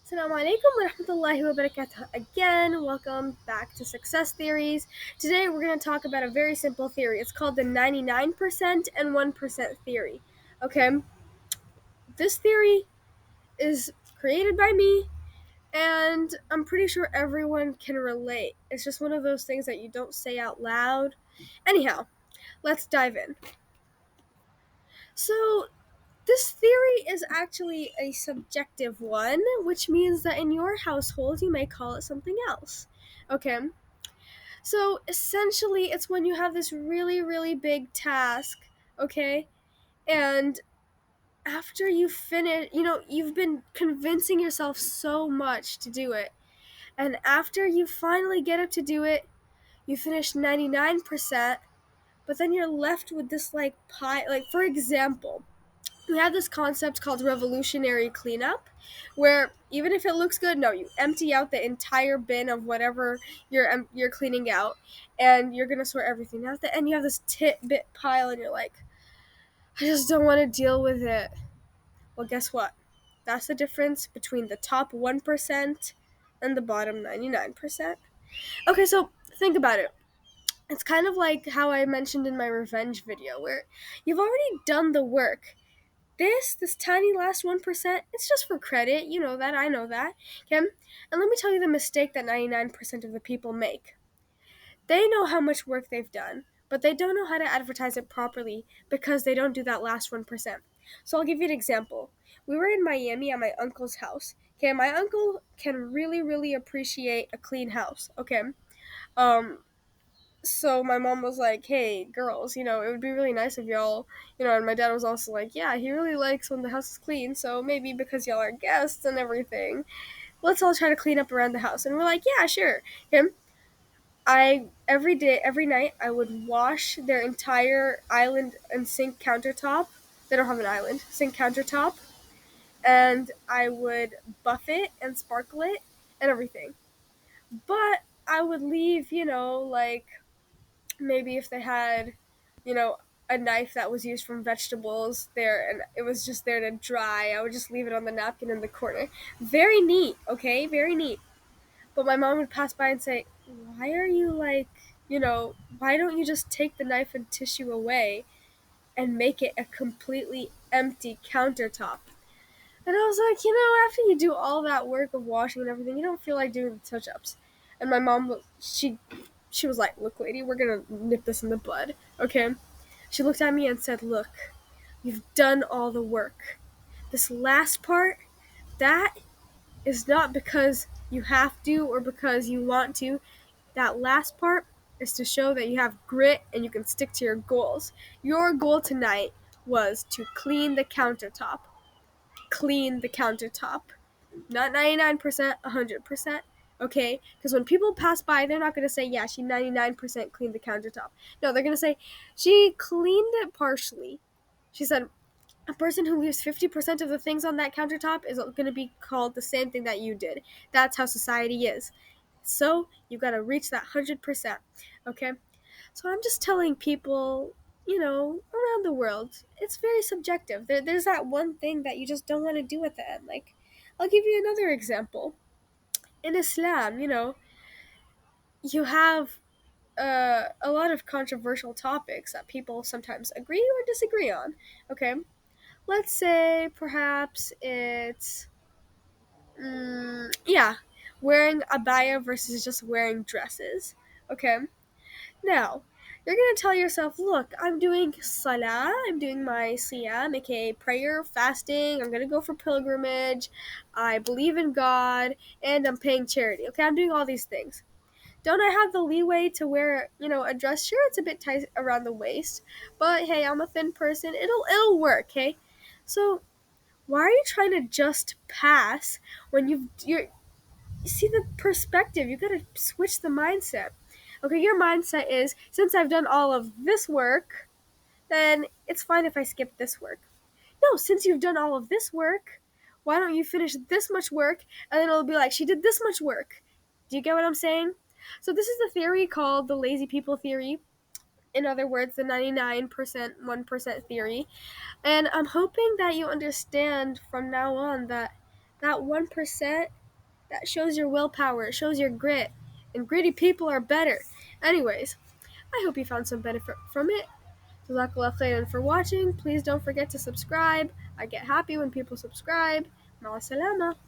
Assalamu alaikum wa rahmatullahi wa barakatuh. Again, welcome back to Success Theories. Today we're going to talk about a very simple theory. It's called the 99% and 1% theory. Okay? This theory is created by me, and I'm pretty sure everyone can relate. It's just one of those things that you don't say out loud. Anyhow, let's dive in. So, this theory is actually a subjective one, which means that in your household you may call it something else. Okay? So essentially, it's when you have this really, really big task, okay? And after you finish, you've been convincing yourself so much to do it. And after you finally get up to do it, you finish 99%, but then you're left with this like pie. Like, for example, we have this concept called revolutionary cleanup, where even if it looks good, no, you empty out the entire bin of whatever you're cleaning out, and you're gonna sort everything out. And you have this tidbit pile, and you're like, I just don't want to deal with it. Well, guess what? That's the difference between the top 1% and the bottom 99%. Okay, so think about it. It's kind of like how I mentioned in my revenge video, where you've already done the work. This tiny last 1%, it's just for credit. You know that. I know that. Okay? And let me tell you the mistake that 99% of the people make. They know how much work they've done, but they don't know how to advertise it properly because they don't do that last 1%. So I'll give you an example. We were in Miami at my uncle's house. Okay, my uncle can really, really appreciate a clean house. Okay. Um, so my mom was like, hey, girls, it would be really nice if y'all, and my dad was also like, yeah, he really likes when the house is clean, so maybe because y'all are guests and everything, let's all try to clean up around the house. And we're like, yeah, sure. Him. Every night, I would wash their entire island and sink countertop. They don't have an island, sink countertop. And I would buff it and sparkle it and everything. But I would leave, like, maybe if they had, you know, a knife that was used from vegetables there and it was just there to dry, I would just leave it on the napkin in the corner. Very neat, okay? Very neat. But my mom would pass by and say, why are you like, why don't you just take the knife and tissue away and make it a completely empty countertop? And I was like, after you do all that work of washing and everything, you don't feel like doing the touch-ups. And my mom, she was like, look, lady, we're going to nip this in the bud, okay? She looked at me and said, look, you've done all the work. This last part, that is not because you have to or because you want to. That last part is to show that you have grit and you can stick to your goals. Your goal tonight was to clean the countertop. Clean the countertop. Not 99%, 100%. Okay? Because when people pass by, they're not going to say, yeah, she 99% cleaned the countertop. No, they're going to say, she cleaned it partially. She said, a person who leaves 50% of the things on that countertop is going to be called the same thing that you did. That's how society is. So, you got to reach that 100%. Okay? So, I'm just telling people, around the world, it's very subjective. There's that one thing that you just don't want to do at the end. Like, I'll give you another example. In Islam, you have a lot of controversial topics that people sometimes agree or disagree on. Okay? Let's say perhaps it's yeah, wearing abaya versus just wearing dresses. Okay, now you're gonna tell yourself, look, I'm doing salah, I'm doing my siyam, aka prayer, fasting, I'm gonna go for pilgrimage, I believe in God, and I'm paying charity. Okay, I'm doing all these things. Don't I have the leeway to wear, a dress? Sure, it's a bit tight around the waist, but hey, I'm a thin person. It'll work, okay? So why are you trying to just pass when you see the perspective? You gotta switch the mindset. Okay, your mindset is, since I've done all of this work, then it's fine if I skip this work. No, since you've done all of this work, why don't you finish this much work, and then it'll be like, she did this much work. Do you get what I'm saying? So this is the theory called the lazy people theory. In other words, the 99% 1% theory. And I'm hoping that you understand from now on that that 1%, That shows your willpower. It shows your grit. And gritty people are better. Anyways, I hope you found some benefit from it. Jazakallah khairan for watching. Please don't forget to subscribe. I get happy when people subscribe. Ma salama.